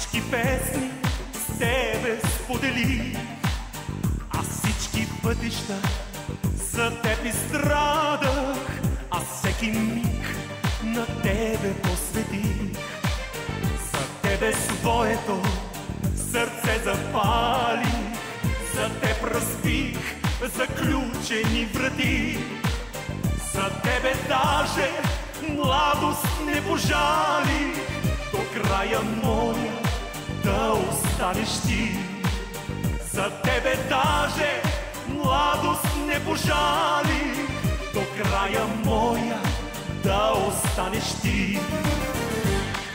всички песни с тебе споделих, а всички пътища за теб изстрадах, а всеки миг на тебе посветих. За тебе своето сърце запалих, за теб разбих заключени врати. За тебе даже младост не пожалих, до края моя да останеш ти. За тебе даже младост не пожалих, до края моя да останеш ти.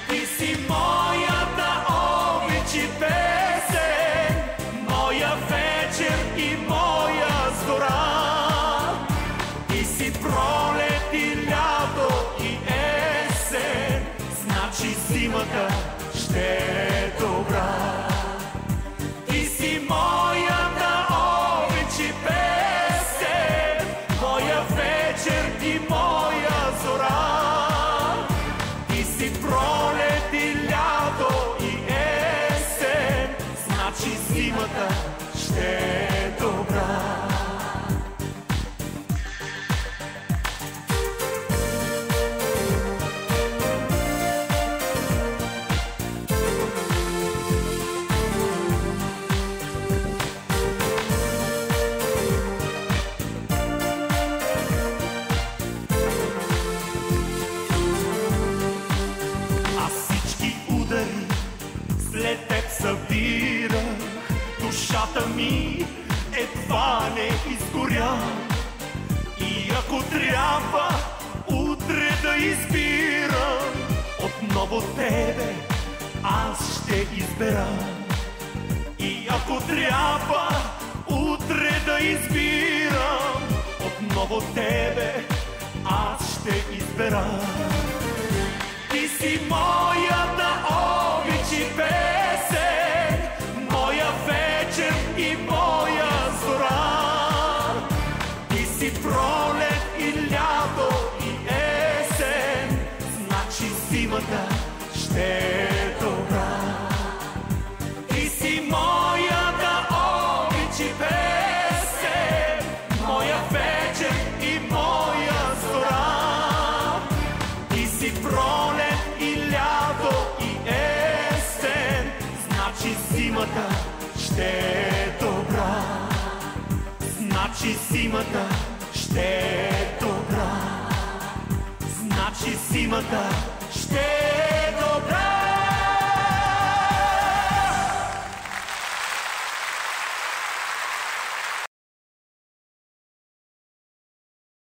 Ти си моята обич и песен, моя вечер и моя зора. Ти си пролет и лято и есен, значи зимата ще е добра. Ти си моята обич и песен, моя вечер и моя зора. Ти си пролет и лято и есен, значи зимата ще е добра. След теб събирах, душата ми едва не изгоря. И ако трябва утре да избирам, отново тебе аз ще избера. И ако трябва утре да избирам, отново тебе аз ще избера. Ти си моята обич и песен, моя вечер и моя зора. Ти си пролет и лято и есен, значи зимата ще е добра. Ти си моята обич и песен, моя вечер и моя зора. Ти си пролет и лято и есен, значи зимата ще е добра. Значи зимата ще е добра. Значи зимата ще е добра.